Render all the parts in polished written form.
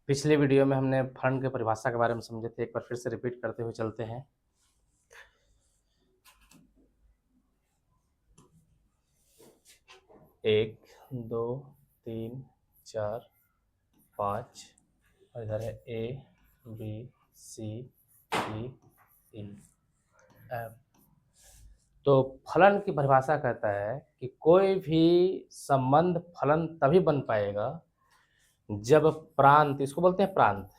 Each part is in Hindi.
पिछले वीडियो में हमने फलन की परिभाषा के बारे में समझे थे। एक बार फिर से रिपीट करते हुए चलते हैं। एक, दो, तीन, चार, 5 और इधर है ए, बी, सी, डी, ई, एफ। तो फलन की परिभाषा कहता है कि कोई भी संबंध फलन तभी बन पाएगा जब प्रांत, इसको बोलते हैं प्रांत,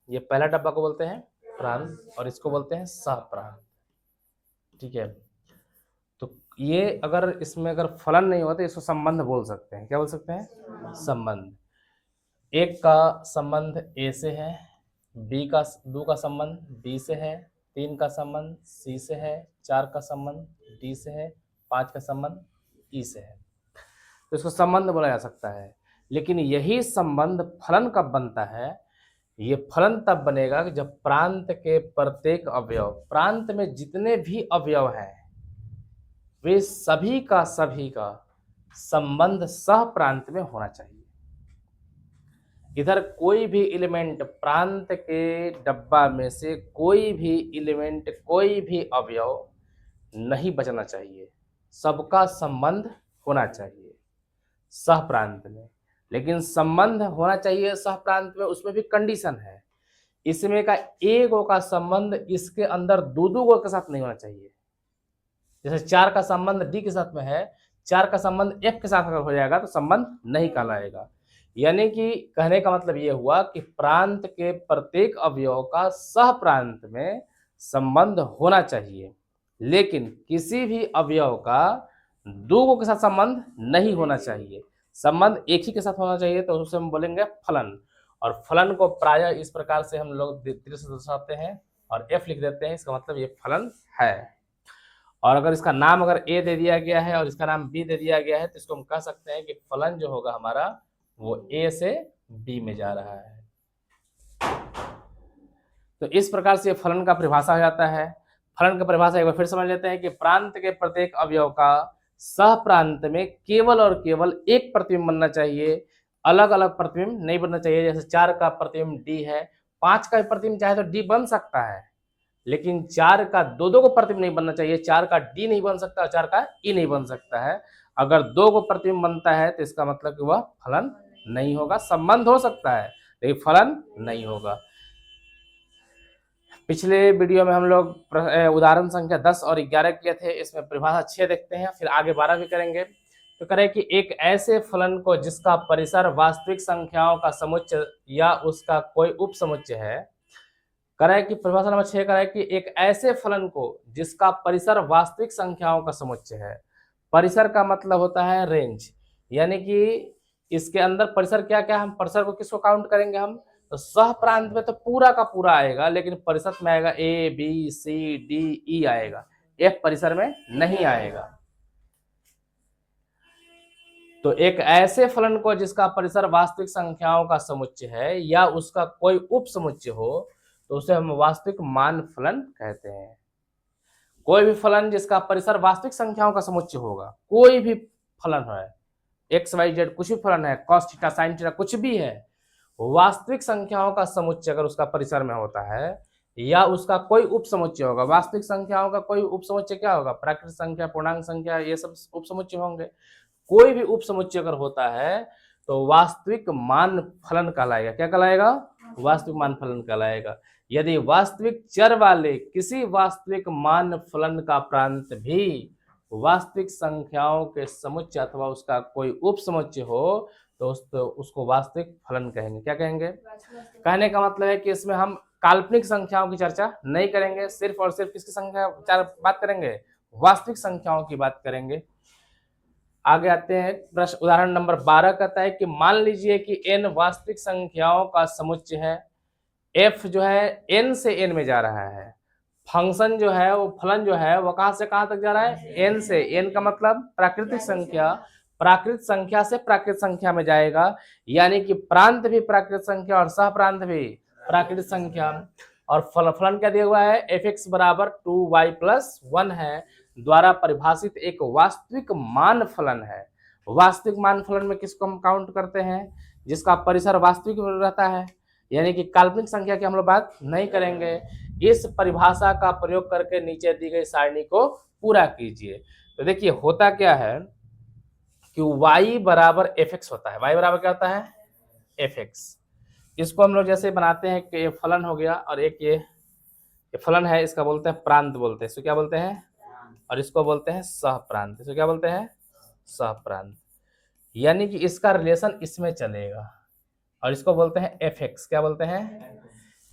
ये पहला डब्बा को बोलते हैं प्रांत और इसको बोलते हैं सहप्रांत। ठीक है, तो ये अगर इसमें अगर फलन नहीं होता तो इसको संबंध बोल सकते हैं। क्या बोल सकते हैं? संबंध। एक का संबंध ए से है, बी का दो का संबंध बी से है, तीन का संबंध सी से है, चार का संबंध डी से है, पांच का संबंध ई से है। तो इसको संबंध बोला जा सकता है। लेकिन यही संबंध फलन कब बनता है? ये फलन तब बनेगा कि जब प्रांत के प्रत्येक अवयव, प्रांत में जितने भी अवयव हैं वे सभी का संबंध सह प्रांत में होना चाहिए। इधर कोई भी एलिमेंट, प्रांत के डब्बा में से कोई भी एलिमेंट, कोई भी अवयव नहीं बचना चाहिए, सबका संबंध होना चाहिए सह प्रांत में। लेकिन संबंध होना चाहिए सह प्रांत में, उसमें भी कंडीशन है। इसमें का एक गो का संबंध इसके अंदर दो गो के साथ नहीं होना चाहिए। जैसे चार का संबंध डी के साथ में है, चार का संबंध एफ के साथ अगर हो जाएगा तो संबंध नहीं कहलाएगा। यानी कि कहने का मतलब ये हुआ कि प्रांत के प्रत्येक अवयव का सह प्रांत में संबंध होना चाहिए, लेकिन किसी भी अवयव का दो के साथ संबंध नहीं होना चाहिए, संबंध एक ही के साथ होना चाहिए। तो उसे हम बोलेंगे फलन। और फलन को प्रायः इस प्रकार से हम लोग तीर से दर्शाते हैं और एफ लिख देते हैं, इसका मतलब ये फलन है। और अगर इसका नाम अगर ए दे दिया गया है और इसका नाम बी दे दिया गया है तो इसको हम कह सकते हैं कि फलन जो होगा हमारा वो ए से बी में जा रहा है। तो इस प्रकार से फलन का परिभाषा हो जाता है। फलन का परिभाषा एक बार फिर समझ लेते हैं कि प्रांत के प्रत्येक अवयव का सह प्रांत में केवल और केवल एक प्रतिबिंब बनना चाहिए, अलग अलग प्रतिबिंब नहीं बनना चाहिए। जैसे चार का प्रतिबिंब डी है, पांच का प्रतिबिंब चाहे तो डी बन सकता है, लेकिन चार का दो को प्रतिबिंब नहीं बनना चाहिए। चार का डी नहीं बन सकता और चार का ई नहीं बन सकता है। अगर दो को प्रतिबिंब बनता है तो इसका मतलब कि वह फलन नहीं होगा। संबंध हो सकता है लेकिन फलन नहीं होगा। पिछले वीडियो में हम लोग उदाहरण संख्या 10 और 11 किए थे, इसमें परिभाषा 6 देखते हैं, फिर आगे 12 भी करेंगे। तो करें कि एक ऐसे फलन को जिसका परिसर वास्तविक संख्याओं का समुच्चय या उसका कोई उप समुच्चय है। करें कि परिभाषा नंबर 6 करें कि एक ऐसे फलन को जिसका परिसर वास्तविक संख्याओं का समुच्चय है। परिसर का मतलब होता है रेंज, यानी कि इसके अंदर परिसर क्या क्या, हम परिसर को किसको काउंट करेंगे हम, तो सह प्रांत में तो पूरा का पूरा आएगा, लेकिन परिसर में आएगा A B C D E आएगा, एफ परिसर में नहीं आएगा। तो एक ऐसे फलन को जिसका परिसर वास्तविक संख्याओं का समुच्चय है या उसका कोई उप समुच्चय हो तो उसे हम वास्तविक मान फलन कहते हैं। कोई भी फलन जिसका परिसर वास्तविक संख्याओं का समुच्चय होगा, कोई भी फलन है, एक्स वाई जेड कुछ भी फलन है, कॉस थीटा साइन थीटा कुछ भी है, वास्तविक संख्याओं का समुच्चय अगर उसका परिसर में होता है या उसका कोई उप समुच्चय होगा। वास्तविक संख्याओं का कोई उप समुच्चय क्या होगा, प्राकृतिक संख्या, पूर्णांक संख्या, ये सब उप समुच्चय होंगे। कोई भी उप समुच्चय अगर होता है तो वास्तविक मान फलन कहलाएगा। क्या कहलाएगा? वास्तविक मान फलन कहलाएगा। यदि वास्तविक चर वाले किसी वास्तविक मान फलन का प्रांत भी वास्तविक संख्याओं के समुच्चय अथवा उसका कोई उप समुच्चय हो तो उसको वास्तविक फलन कहेंगे। क्या कहेंगे? कहने का मतलब है कि इसमें हम काल्पनिक संख्याओं की चर्चा नहीं करेंगे, सिर्फ और सिर्फ किसकी संख्या बात करेंगे, वास्तविक संख्याओं की बात करेंगे। आगे आते हैं, प्रश्न उदाहरण नंबर 12 कहता है कि मान लीजिए कि n वास्तविक संख्याओं का समुच्चय है, f जो है n से n में जा रहा है, फंक्शन जो है वो फलन जो है वो कहां से कहां तक जा रहा है, n से। n का मतलब प्राकृतिक संख्या, प्राकृत संख्या से प्राकृत संख्या में जाएगा, यानी कि प्रांत भी प्राकृत संख्या और सह प्रांत भी प्राकृतिक संख्या। और फलन क्या दिया हुआ है, fx बराबर 2y + 1 है, द्वारा परिभाषित एक वास्तविक मान फलन है। वास्तविक मान फलन में किसको हम काउंट करते हैं, जिसका परिसर वास्तविक रहता है। यानी कि काल्पनिक संख्या की हम लोग बात नहीं करेंगे। इस परिभाषा का प्रयोग करके नीचे दी गई सारणी को पूरा कीजिए। तो देखिए होता क्या है कि y बराबर एफ एक्स होता है। y बराबर क्या होता है? F x. इसको हम लोग जैसे बनाते हैं कि ये फलन हो गया और एक ये फलन है, इसका बोलते हैं प्रांत बोलते हैं। इसको क्या बोलते हैं? और इसको बोलते हैं सहप्रांत। इसको क्या बोलते हैं? सहप्रांत। यानी कि इसका रिलेशन इसमें चलेगा और इसको बोलते हैं एफ एक्स। क्या बोलते हैं?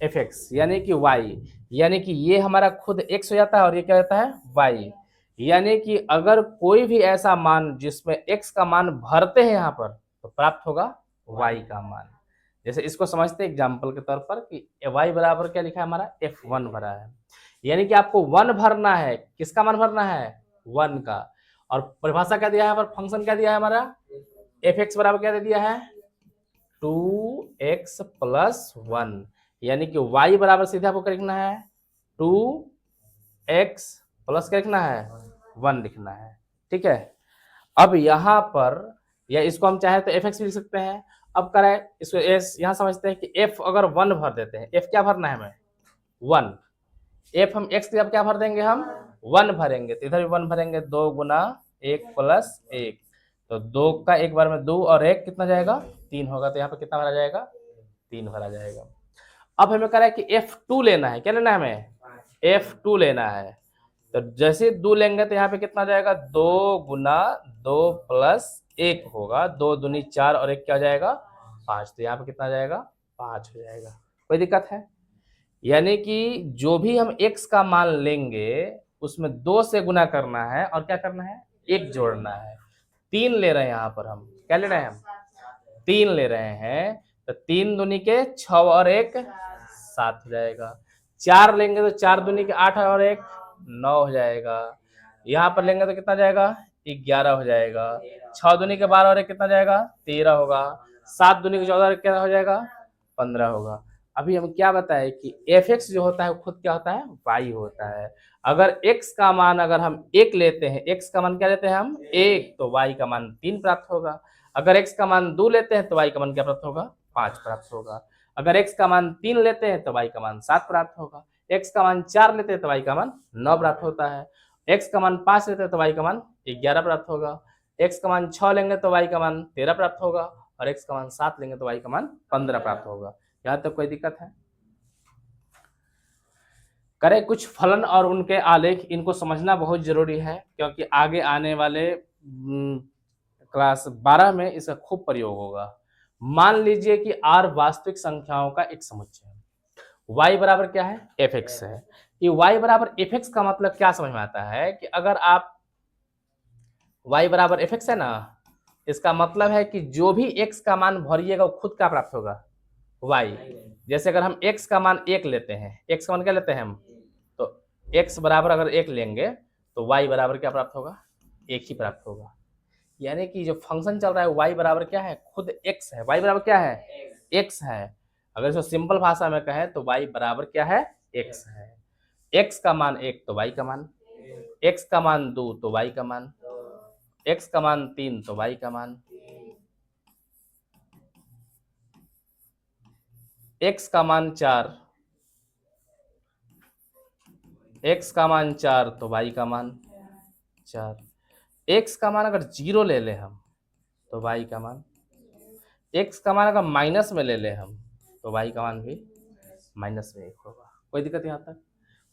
F x. यानी कि वाई, यानी कि ये हमारा खुद एक्स हो जाता है और ये क्या होता है? वाई। यानी कि अगर कोई भी ऐसा मान जिसमें एक्स का मान भरते हैं यहाँ पर तो प्राप्त होगा वाई का मान। जैसे इसको समझते हैं एग्जाम्पल के तौर पर कि वाई बराबर क्या लिखा है हमारा? F1 भरा है। यानी कि आपको 1 भरना है। किसका मान भरना है? 1 का। और परिभाषा क्या दिया है हमारा? फंक्शन क्या दिया है हमारा? एफ एक्स बराबर क्या दे दिया है? 2x plus 1। यानी कि y बराबर सीधे आपको क्या लिखना है? 2x प्लस क्या लिखना है? 1 लिखना है। ठीक है। अब यहाँ पर या इसको हम चाहे तो एफ एक्स भी लिख सकते हैं। अब करें इसको एस, यहाँ समझते हैं कि एफ अगर 1 भर देते हैं, एफ क्या भरना है हमें? 1। एफ हम एक्स जब क्या भर देंगे? हम 1 भरेंगे। तो इधर भी 1 भरेंगे। 2 गुना 1 प्लस 1, तो 2 का एक बार में 2 और 1 कितना जाएगा? 3 होगा। तो यहाँ पे कितना भरा जाएगा? 3 भरा जाएगा। अब हमें कह रहा है कि F2 लेना है। क्या लेना है हमें? F2 लेना है। तो जैसे 2 लेंगे तो यहाँ पे कितना जाएगा? 2 गुना 2 प्लस 1 होगा। 2 दूनी 4 और 1 क्या हो जाएगा? 5। तो यहाँ पे कितना जाएगा? 5 हो जाएगा। कोई दिक्कत है? यानी कि जो भी हम x का मान लेंगे उसमें 2 से गुना करना है और क्या करना है? 1 जोड़ना है। 3 ले रहे हैं यहाँ पर हम। क्या ले रहे हैं हम? 3 ले रहे हैं। तो 3 दूनी के 6 और 1 7 हो जाएगा। 4 लेंगे तो 4 दूनी के 8 और 1 9 हो जाएगा। यहाँ पर लेंगे तो कितना जाएगा? 11 हो जाएगा। 6 दूनी के 12 और 1 कितना जाएगा? 13 होगा। 7 दूनी के 14 और 1 क्या हो जाएगा? 15 होगा। अभी हम क्या बताए कि एफ एक्स जो होता है खुद क्या होता है? वाई होता है। अगर x का मान अगर हम 1 लेते हैं, x का मान क्या लेते हैं हम? 1, तो y का मान 3 प्राप्त होगा। अगर x का मान 2 लेते हैं तो y का मान क्या प्राप्त होगा? 5 प्राप्त होगा। अगर x का मान 3 लेते हैं तो y का मान 7 प्राप्त होगा। x का मान 4 लेते हैं तो y का मान 9 प्राप्त होता है। x का मान 5 लेते हैं तो y का मान 11 प्राप्त होगा। x का मान 6 लेंगे तो y का मान 13 प्राप्त होगा और x का मान 7 लेंगे तो y का मान 15 प्राप्त होगा। यहाँ तक कोई दिक्कत है? करें कुछ फलन और उनके आलेख। इनको समझना बहुत जरूरी है क्योंकि आगे आने वाले क्लास 12 में इसका खूब प्रयोग होगा। मान लीजिए कि r वास्तविक संख्याओं का एक समुच्चय है। y बराबर क्या है? एफ एक्स है। ये y बराबर एफ एक्स का मतलब क्या समझ में आता है कि अगर आप y बराबर एफ एक्स है ना, इसका मतलब है कि जो भी x का मान भरिएगा वो खुद का प्राप्त होगा? y। जैसे अगर हम x का मान 1 लेते हैं, x का मान क्या लेते हैं हम? तो x बराबर अगर 1 लेंगे तो y बराबर क्या प्राप्त होगा? 1 ही प्राप्त होगा। यानी कि जो फंक्शन चल रहा है y बराबर क्या है? खुद x है। y बराबर क्या है? x है। अगर इसको सिंपल भाषा में कहें तो y बराबर क्या है? x है। x का मान 1 तो y का मान, x का मान 2 तो y का मान, x का मान 3 तो y का मान, x का मान 4, x का मान 4 तो y का मान 4। x का मान अगर 0 ले ले हम तो y का मान, x का मान अगर माइनस में ले ले हम तो y का मान भी माइनस में 1 होगा। कोई दिक्कत यहाँ तक?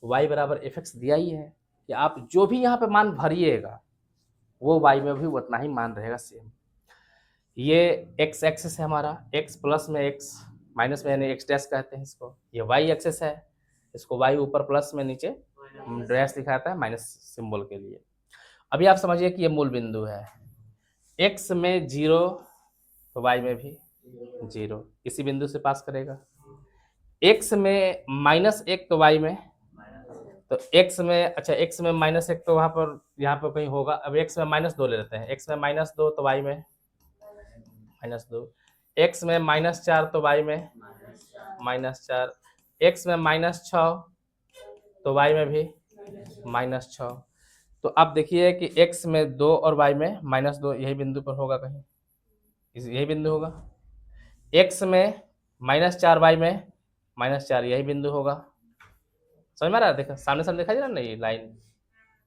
y बराबर एफ एक्स दिया ही है कि आप जो भी यहाँ पे मान भरिएगा वो y में भी उतना ही मान रहेगा सेम। ये x एक्सिस है हमारा, x प्लस में x माइनस में यानी x डैश कहते हैं इसको। ये y एक्सिस है, इसको y ऊपर प्लस में नीचे डैश दिखाता है माइनस सिंबल के लिए। अभी आप समझिए कि ये मूल बिंदु है। x में 0 तो y में भी 0, इसी बिंदु से पास करेगा। x में -1 तो y में, तो x में अच्छा x में -1 तो वहां पर यहाँ पर कहीं होगा। अब x में -2 ले लेते हैं। x में -2 तो y में -2, x में -4 तो y में -4, x में -6 तो y में भी -6। तो अब देखिए कि x में 2 और y में -2 यही बिंदु पर होगा, कहीं यही बिंदु होगा। x में -4y में -4 यही बिंदु होगा। समझ में आ रहा है? देखो सामने सामने दिखाई दे रहा है ना, ये लाइन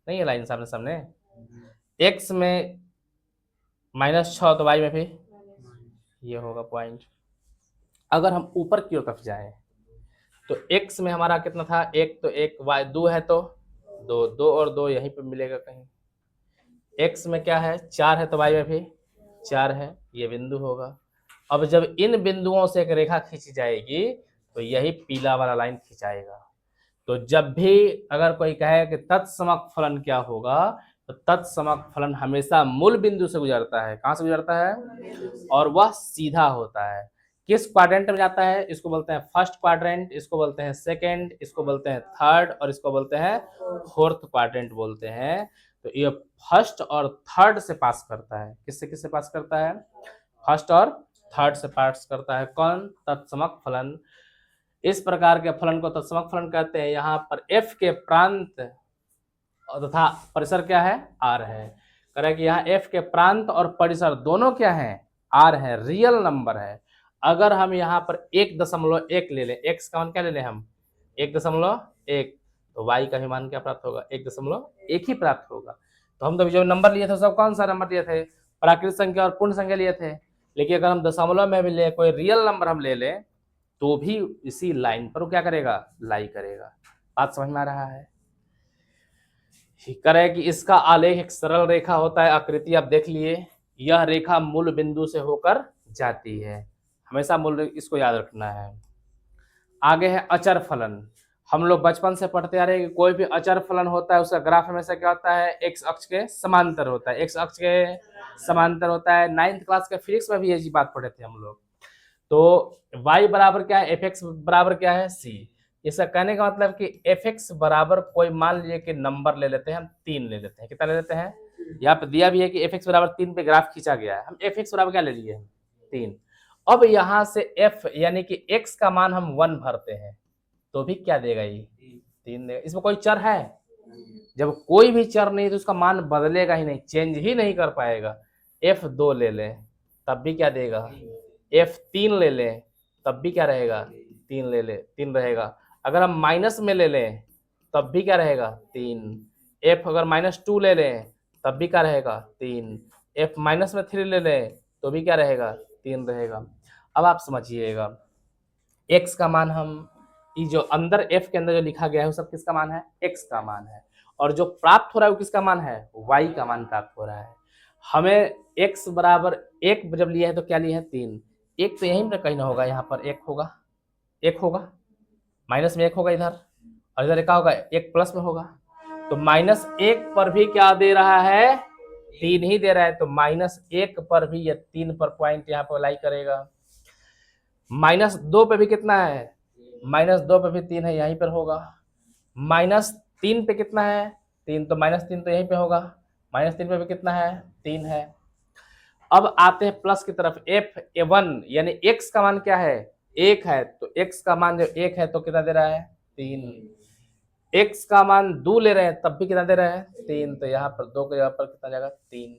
नहीं है, लाइन सामने सामने। x में -6 तो y में भी ये होगा पॉइंट। अगर हम ऊपर की ओर तरफ जाएं तो x में हमारा कितना था, 1 तो 1, y 2 है तो 2, 2 और 2 यहीं पे मिलेगा कहीं। x में क्या है, 4 है तो y में भी 4 है, ये बिंदु होगा। अब जब इन बिंदुओं से एक रेखा खींची जाएगी तो यही पीला वाला लाइन खिंचाएगा। तो जब भी अगर कोई कहे कि तत्समक फलन क्या होगा, तो तत्समक फलन हमेशा मूल बिंदु से गुजरता है। कहां से गुजरता है? और वह सीधा होता है। किस क्वाड्रेंट में जाता है? इसको बोलते हैं फर्स्ट क्वाड्रेंट, इसको बोलते हैं सेकंड, इसको बोलते हैं थर्ड और इसको बोलते हैं फोर्थ क्वाड्रेंट बोलते हैं। तो ये फर्स्ट और थर्ड से पास करता है। किससे किससे पास करता है? फर्स्ट और थर्ड से पास करता है। कौन? तत्समक फलन। इस प्रकार के फलन को तत्समक फलन कहते हैं। यहाँ पर f के प्रांत तथा परिसर क्या है? r है। करें कि यहाँ f के प्रांत और परिसर दोनों क्या है? r है, रियल नंबर है। अगर हम यहाँ पर 1.1 ले लें, x का मान क्या ले लें हम? 1.1, तो y का भी मान क्या प्राप्त होगा? 1.1 ही प्राप्त होगा। तो हम तो जो नंबर लिए थे सब कौन सा नंबर लिए थे? प्राकृत संख्या और पूर्ण संख्या लिए थे। लेकिन अगर हम दशमलव में भी ले, कोई रियल नंबर हम ले लें तो भी इसी लाइन पर वो क्या करेगा? लाई करेगा। बात समझ में आ रहा है? करें कि इसका आलेख एक सरल रेखा होता है, आकृति आप देख लिए। यह रेखा मूल बिंदु से होकर जाती है, हमेशा मूल, इसको याद रखना है। आगे है अचर फलन। हम लोग बचपन से पढ़ते आ रहे हैं कि कोई भी अचर फलन होता है उसका ग्राफ हमेशा क्या होता है? एक्स अक्ष के समांतर होता है। एक्स अक्ष के समांतर होता है। 9th क्लास के फिजिक्स में भी यही बात पढ़े थे हम लोग। तो y बराबर क्या है? एफ एक्स बराबर क्या है? c। इसका कहने का मतलब कि एफ एक्स बराबर कोई मान लीजिए कि नंबर ले लेते हैं हम, 3 ले लेते हैं। कितना ले लेते हैं? यहाँ पे दिया भी है कि एफ एक्स बराबर 3 पे ग्राफ खींचा गया है। हम एफ एक्स बराबर क्या ले लिए हैं? 3। अब यहाँ से f यानी कि x का मान हम 1 भरते हैं तो भी क्या देगा? ये 3 देगा। इसमें कोई चर है? जब कोई भी चर नहीं तो उसका मान बदलेगा ही नहीं, चेंज ही नहीं कर पाएगा। f2 ले लें तब भी क्या देगा? f3 ले लें तब भी क्या रहेगा? 3 ले ले, 3 रहेगा। अगर हम माइनस में ले लें तब भी क्या रहेगा? 3। f अगर -2 ले लें तब भी क्या रहेगा? 3। f -3 ले लें तो भी क्या रहेगा? 3 रहेगा। अब आप समझिएगा, x का मान हम ये जो अंदर f के अंदर जो लिखा गया है वो सब किसका मान है? x का मान है। और जो प्राप्त हो रहा है वो किसका मान है? y का मान प्राप्त हो रहा है। हमें x बराबर 1 जब लिया है तो क्या लिया है? 3। 1 तो यहीं पर कहीं ना होगा, यहाँ पर 1 होगा, 1 होगा, माइनस में 1 होगा इधर, और इधर क्या होगा? 1 प्लस में होगा। तो -1 पर भी क्या दे रहा है? 3 ही दे रहा है। तो -1 पर भी या 3 पर पॉइंट यहाँ पर अप्लाई करेगा। -2 पे भी कितना है? -2 पे भी 3 है, यहीं पर होगा। -3 पे कितना है? 3, तो -3 तो यहीं पे होगा। -3 पे भी कितना है? 3 है। अब आते हैं प्लस की तरफ। f1 यानी x का मान क्या है? 1 है। तो x का मान जब 1 है तो कितना दे रहा है? 3। x का मान 2 ले रहे हैं तब भी कितना दे रहा है? 3। तो यहाँ पर 2 के जगह पर कितना जाएगा? 3।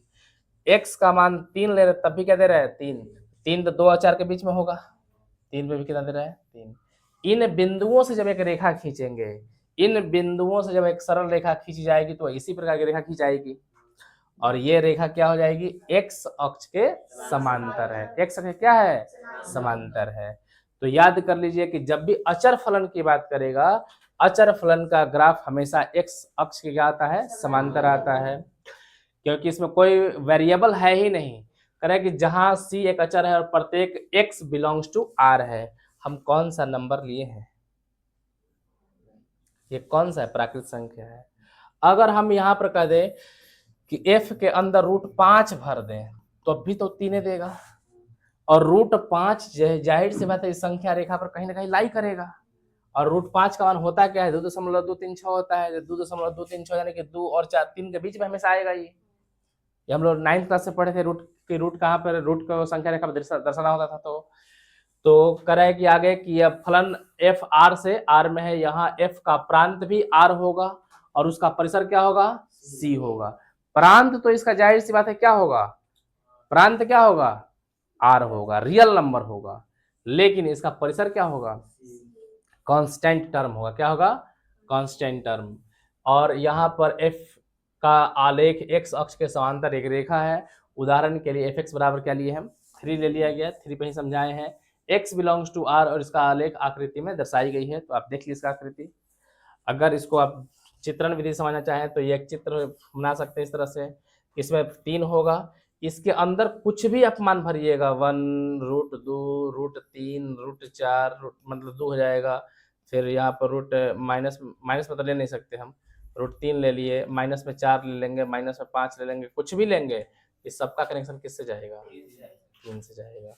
x का मान 3 ले रहे हैं तब भी क्या दे रहा है? 3। 3 तो 2 और 4 के बीच में होगा। 3 पे भी कितना दे रहा है? 3। इन बिंदुओं से जब एक रेखा खींचेंगे, इन बिंदुओं से जब एक सरल रेखा खींची जाएगी तो इसी प्रकार की रेखा खींची जाएगी और ये रेखा क्या हो जाएगी? x अक्ष के समांतर है। x अक्ष क्या है? समांतर है। तो याद कर लीजिए कि जब भी अचर फलन की बात करेगा, अचर फलन का ग्राफ हमेशा x अक्ष के क्या आता है? समांतर आता है, क्योंकि इसमें कोई वेरिएबल है ही नहीं। करें कि जहां c एक अचर है और प्रत्येक x बिलोंग्स टू r है। हम कौन सा नंबर लिए हैं? ये कौन सा है? प्राकृत संख्या है। अगर हम यहाँ पर कह दें कि f के अंदर √5 भर दें तो भी तो 3 देगा, और √5 जाहिर सी बात है इस संख्या रेखा पर कहीं ना कहीं लाई करेगा। और √5 का मान होता क्या है? 2.236 होता है। 2.236 यानी कि 2 और 4, 3 के बीच में हमेशा आएगा। ये हम लोग 9th क्लास से पढ़े थे। रूट कहाँ पर? रूट को संख्या रेखा पर दर्शाना होता था। तो करे कि आगे कि यह फलन f r से r में है, यहाँ f का प्रांत भी r होगा और उसका परिसर क्या होगा? c होगा। प्रांत तो इसका जाहिर सी बात है क्या होगा? प्रांत क्या होगा? r होगा, रियल नंबर होगा। लेकिन इसका परिसर क्या होगा, कांस्टेंट टर्म होगा। क्या होगा, कांस्टेंट टर्म। और यहाँ पर f का आलेख x अक्ष के समांतर एक रेखा है। उदाहरण के लिए fx बराबर क्या लिए हम, 3 ले लिया गया, 3 पे ही समझाए हैं। x बिलोंग्स टू r और इसका आलेख आकृति में दर्शाई गई है, तो आप देख लीजिए इसका आकृति। अगर इसको आप चित्रण विधि समझना चाहें तो ये एक चित्र बना सकते हैं इस तरह से। इसमें 3 होगा, इसके अंदर कुछ भी आप मान भरिएगा, 1 रूट 2 रूट 3 रूट 4 रूट मतलब 2 हो जाएगा। फिर यहाँ पर रूट माइनस माइनस में तो ले नहीं सकते हम, रूट 3 ले लिए, माइनस में 4 ले लेंगे, माइनस में 5 ले लेंगे, कुछ भी लेंगे, इस सबका कनेक्शन किससे जाएगा, 3 से जाएगा।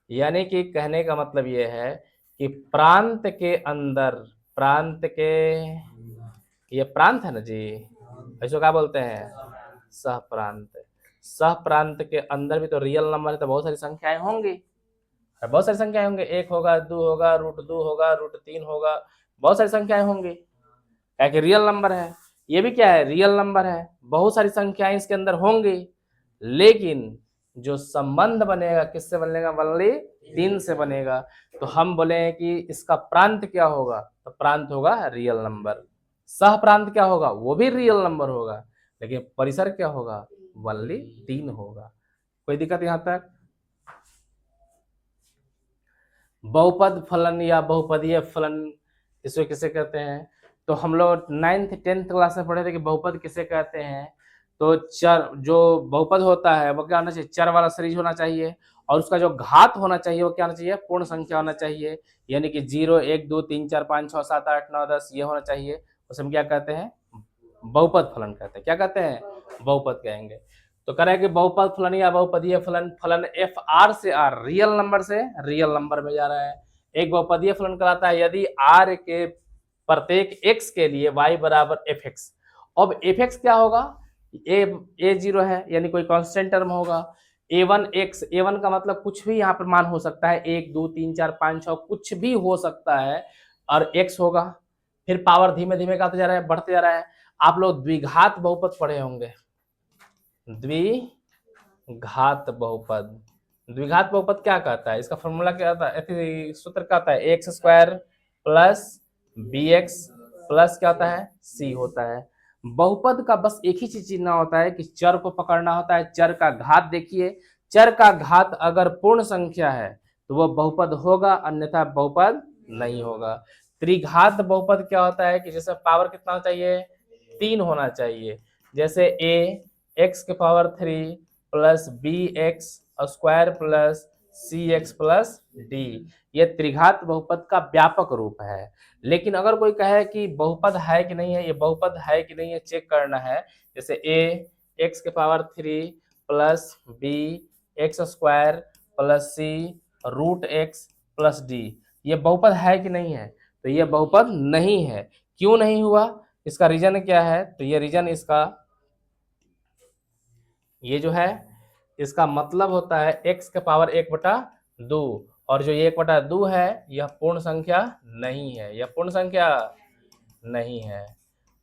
यानी कि कहने का मतलब ये है कि प्रांत के अंदर, प्रांत के, ये प्रांत है ना जी, ऐसे क्या बोलते हैं, सह प्रांत। सह प्रांत के अंदर भी तो रियल नंबर है, तो बहुत सारी संख्याएं होंगी, बहुत सारी संख्याएं होंगी, 1 होगा, 2 होगा, रूट 2 होगा, रूट 3 होगा, बहुत सारी संख्याएं होंगी, क्या कि रियल नंबर है। ये भी क्या है, रियल नंबर है, बहुत सारी संख्याएं इसके अंदर होंगी, लेकिन जो संबंध बनेगा किससे बनेगा, ओनली 3 से बनेगा। तो हम बोले कि इसका प्रांत क्या होगा, तो प्रांत होगा रियल नंबर। सह प्रांत क्या होगा, वो भी रियल नंबर होगा, लेकिन परिसर क्या होगा, ओनली 3 होगा। कोई दिक्कत यहां तक। बहुपद फलन या बहुपदीय फलन इसको किसे कहते हैं, तो हम लोग 9th 10th क्लास में पढ़े थे कि बहुपद किसे कहते हैं। तो चर, जो बहुपद होता है वो क्या होना चाहिए, चर वाला सीरीज होना चाहिए, और उसका जो घात होना चाहिए वो क्या होना चाहिए, पूर्ण संख्या होना चाहिए। यानी कि 0 1 2 3 4 5 6 7 8 9 10 ये होना चाहिए, उसे हम क्या कहते हैं, बहुपद फलन कहते हैं। क्या कहते हैं, बहुपद कहेंगे। तो कह रहे हैं कि बहुपद फलन या बहुपदीय फलन, फलन एफ आर से आर, रियल नंबर से रियल नंबर में जा रहा है। एक बहुपदीय फलन कहलाता है यदि आर के प्रत्येक एक्स के लिए y बराबर एफ एक्स। अब एफ एक्स क्या होगा, ए जीरो है, यानी कोई कांस्टेंट टर्म होगा। a1 x, a1 का मतलब कुछ भी यहाँ पर मान हो सकता है, 1 2 3 4 5 6 कुछ भी हो सकता है, और x होगा। फिर पावर धीमे धीमे का जा रहा है, बढ़ते जा रहा है। आप लोग द्विघात बहुपद पढ़े होंगे, द्विघात बहुपद। द्विघात बहुपद क्या कहता है, इसका फॉर्मूला क्या आता है, सूत्र क्या आता है, x square plus b x plus क्या होता है, सी होता है। बहुपद का बस एक ही चीज चीनना होता है कि चर को पकड़ना होता है, चर का घात देखिए, चर का घात अगर पूर्ण संख्या है तो वह बहुपद होगा, अन्यथा बहुपद नहीं होगा। त्रिघात बहुपद क्या होता है कि जैसे पावर कितना चाहिए, 3 होना चाहिए। जैसे ए एक्स के power 3 plus b x square plus c x plus d, ये त्रिघात बहुपद का व्यापक रूप है। लेकिन अगर कोई कहे कि बहुपद है कि नहीं है, ये बहुपद है कि नहीं है चेक करना है, जैसे ए एक्स के power 3 plus b x square plus c root x plus d, ये बहुपद है कि नहीं है, तो ये बहुपद नहीं है। क्यों नहीं हुआ, इसका रीजन क्या है, तो ये रीजन इसका, ये जो है इसका मतलब होता है x के पावर 1/2, और जो ये 1/2 है यह पूर्ण संख्या नहीं है, यह पूर्ण संख्या नहीं है।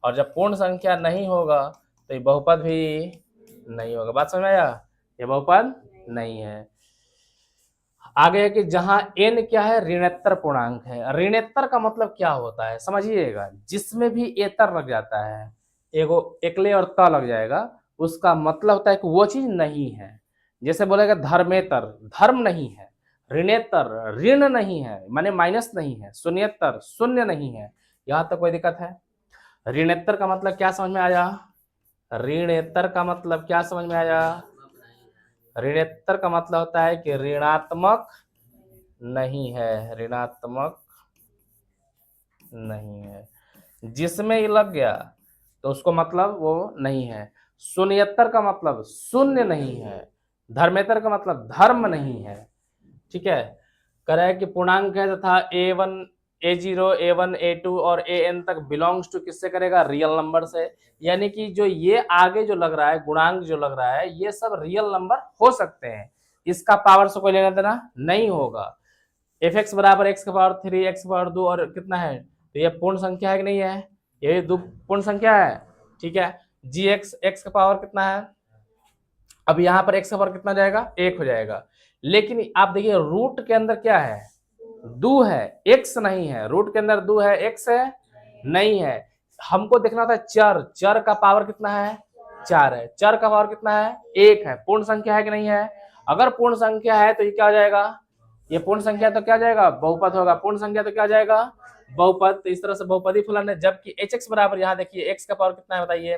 और जब पूर्ण संख्या नहीं होगा तो ये बहुपद भी नहीं होगा। बात समझ में आया, ये बहुपद नहीं है। आगे है कि जहां n क्या है, ऋणोत्तर पूर्णांक है। ऋणोत्तर का मतलब क्या होता है समझिएगा, जिसमें भी एतर लग जाता है, एगो एकले और त लग जाएगा, उसका मतलब होता है कि वो चीज नहीं है। जैसे बोलेगा धर्मेतर, धर्म नहीं है, ऋणेतर ऋण नहीं है, माने माइनस नहीं है, शून्यतर शून्य नहीं है। यहां तक कोई दिक्कत है। ऋणेतर का मतलब क्या समझ में आया, ऋणेतर का मतलब क्या समझ में आया, ऋणोत्तर का मतलब होता है कि ऋणात्मक नहीं है, ऋणात्मक नहीं है, जिसमें ये लग गया तो उसको मतलब वो नहीं है। शून्यतर का मतलब शून्य नहीं है, धर्मेतर का मतलब धर्म नहीं है। ठीक है, कह रहा है कि पूर्णांक है तथा a1 a0 a1 a2 और an तक बिलोंग्स टू किससे करेगा, रियल नंबर से। यानी कि जो ये आगे जो लग रहा है, गुणांक जो लग रहा है, ये सब रियल नंबर हो सकते हैं, इसका पावर से कोई लेना देना नहीं होगा। एफ एक्स बराबर एक्स के पावर 3 एक्स के पावर 2 और कितना है, तो ये पूर्ण संख्या है कि नहीं है, ये दो पूर्ण संख्या है। ठीक है, जी एक्स एक्स का पावर कितना है, अब यहाँ पर एक्स का पावर कितना जाएगा, 1 हो जाएगा। लेकिन आप देखिए रूट के अंदर क्या है, दो है, एक्स नहीं है, रूट के अंदर दो है, एक्स है नहीं है। हमको देखना था चर, चर का पावर कितना है, 4 है, चर का पावर कितना है, 1 है। पूर्ण संख्या है कि नहीं है? अगर पूर्ण संख्या है तो ये क्या हो जाएगा, ये पूर्ण संख्या तो क्या हो जाएगा, बहुपद होगा। पूर्ण संख्या तो क्या हो जाएगा, बहुपद। तो इस तरह से बहुपदी फलन है। जबकि एच एक्स बराबर, यहाँ देखिए एक्स का पावर कितना है बताइए,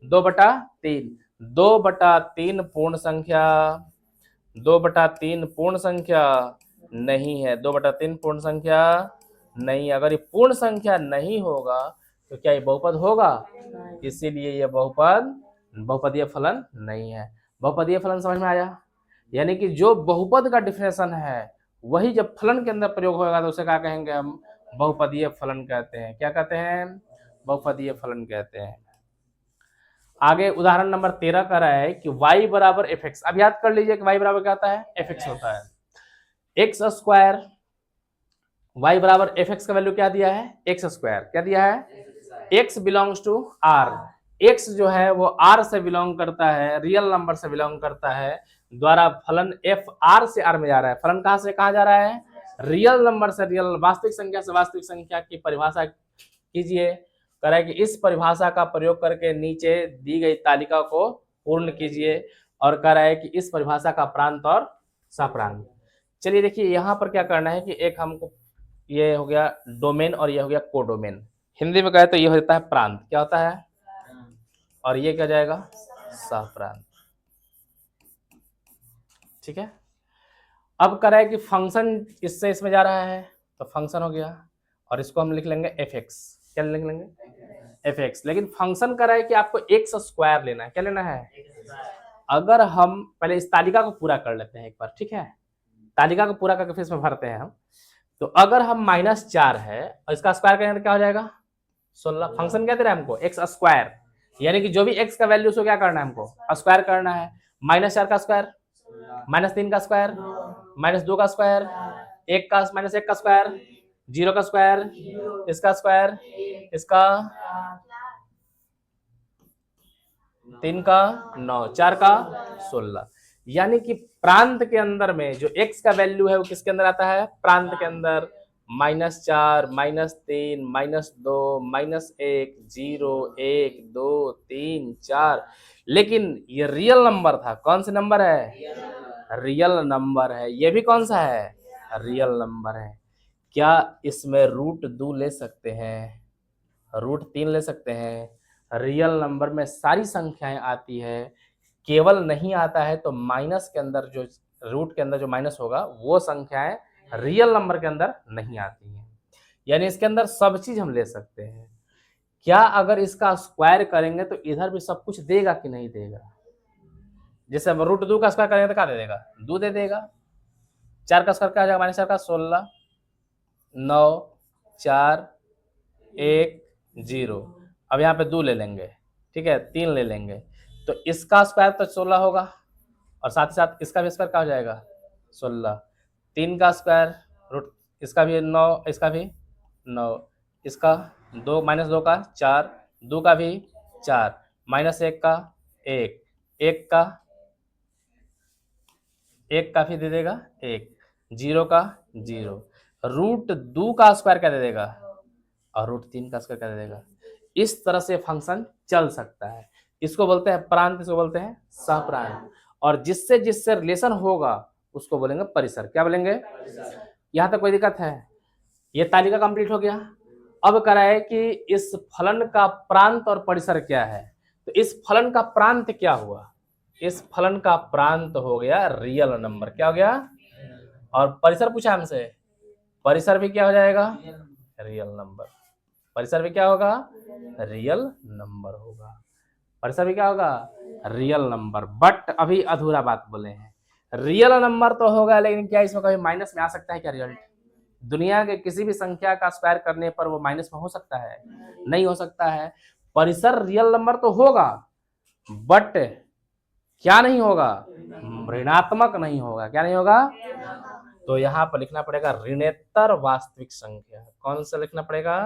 2/3। 2/3 पूर्ण संख्या, 2/3 पूर्ण संख्या नहीं है, 2/3 पूर्ण संख्या नहीं। अगर ये पूर्ण संख्या नहीं होगा तो क्या ये बहुपद होगा? इसीलिए ये बहुपद, बहुपदीय फलन नहीं है। बहुपदीय फलन समझ में आया? यानी कि जो बहुपद का डिफिनेशन है वही जब फलन के अंदर प्रयोग होगा तो उसे क्या कहेंगे हम, बहुपदीय फलन कहते हैं। क्या कहते हैं? बहुपदीय फलन कहते हैं। आगे उदाहरण नंबर 13 का रहा है कि y बराबर एफ एक्स। अब याद कर लीजिए कि y बराबर क्या होता है, एफ एक्स होता है। एक्स स्क्वायर, y बराबर एफ एक्स का वैल्यू क्या दिया है, एक्स स्क्वायर। क्या दिया है, x belongs to r। x जो है वो r से बिलोंग करता है, रियल नंबर से बिलोंग करता है, द्वारा फलन f r से r में जा रहा है। फलन कहां से कहां जा रहा है, रियल नंबर से रियल, वास्तविक संख्या से वास्तविक संख्या की परिभाषा कीजिए। कह रहा है कि इस परिभाषा का प्रयोग करके नीचे दी गई तालिका को पूर्ण कीजिए, और कह रहा है कि इस परिभाषा का प्रांत और सप्रांत। चलिए देखिए यहाँ पर क्या करना है कि एक हमको, ये हो गया डोमेन और ये हो गया कोडोमेन। हिंदी में कहे तो ये होता है प्रांत। क्या होता है, और ये क्या जाएगा, सप्रांत। ठीक है। अब कह रहा है कि फंक्शन इससे इसमें जा रहा है तो फंक्शन हो गया, और इसको हम लिख लेंगे एफ एक्स। क्या लिख लेंगे, एफ एक्स। लेकिन फंक्शन कर रहा है कि आपको एक्स स्क्वायर लेना है। क्या लेना है, अगर हम पहले इस तालिका को पूरा कर लेते हैं एक बार, ठीक है, तालिका को पूरा करके फिर इसमें भरते हैं हम। तो अगर हम -4 है और इसका स्क्वायर करेंगे तो क्या हो जाएगा, 16। फंक्शन क्या दे रहा है हमको, एक्स स्क्वायर, यानी कि जो भी एक्स का वैल्यू उसको क्या करना है, हमको स्क्वायर करना है। -4 का स्क्वायर, -3 का स्क्वायर, -2 का स्क्वायर, 1 का -1 का स्क्वायर, 0 का स्क्वायर, इसका स्क्वायर, इसका 3 का 9, 4 का 16। यानी कि प्रांत के अंदर में जो x का वैल्यू है वो किसके अंदर आता है, प्रांत के अंदर। -4, -3, -2, -1, 0, 1, 2, 3, 4। लेकिन ये रियल नंबर था। कौन सा नंबर है, रियल नंबर है। ये भी कौन सा है, रियल नंबर है। क्या इसमें √2 ले सकते हैं, √3 ले सकते हैं? रियल नंबर में सारी संख्याएं आती है, केवल नहीं आता है तो माइनस के अंदर, जो रूट के अंदर जो माइनस होगा वो संख्याएं रियल नंबर के अंदर नहीं आती हैं। यानी इसके अंदर सब चीज हम ले सकते हैं। क्या अगर इसका स्क्वायर करेंगे तो इधर भी सब कुछ देगा कि नहीं देगा? जैसे हम √2 का स्क्वायर करेंगे तो क्या दे देगा, 2 दे देगा। 4 का स्क्वायर क्या हो जाएगा, -4 का 16, 9, 4, 1, 0। अब यहाँ पे 2 ले लेंगे, ठीक है, 3 ले लेंगे, तो इसका स्क्वायर तो 16 होगा, और साथ ही साथ इसका भी स्क्वायर क्या हो जाएगा, 16। 3 का स्क्वायर रूट, इसका भी 9, इसका भी 9, इसका 2, -2 का 4, 2 का भी 4, -1 का 1, 1 का, 1 का भी दे देगा 1, 0 का 0। √2 का स्क्वायर क्या दे देगा, और √3 का स्क्वायर क्या दे देगा। इस तरह से फंक्शन चल सकता है। इसको बोलते हैं प्रांत, इसको बोलते हैं सहप्रांत। और जिससे जिससे रिलेशन होगा उसको बोलेंगे परिसर। क्या बोलेंगे, यहां तक कोई दिक्कत है? ये तालिका कंप्लीट हो गया। अब करा है कि इस फलन का प्रांत और परिसर क्या है। तो इस फलन का प्रांत क्या हुआ, इस फलन का प्रांत हो गया रियल नंबर। क्या हो गया, और परिसर पूछा हमसे, परिसर भी क्या हो जाएगा, रियल नंबर। परिसर भी क्या होगा, रियल नंबर होगा। परिसर भी क्या होगा, रियल नंबर। बट अभी अधूरा बात बोले हैं, रियल नंबर तो होगा लेकिन क्या इसमें कभी माइनस में आ सकता है क्या रिजल्ट? दुनिया के किसी भी संख्या का स्क्वायर करने पर वो माइनस में हो सकता है, नहीं हो सकता है। परिसर रियल नंबर तो होगा, बट क्या नहीं होगा, ऋणात्मक नहीं होगा। क्या नहीं होगा, तो यहाँ पर लिखना पड़ेगा ऋणेतर वास्तविक संख्या। कौन सा लिखना पड़ेगा,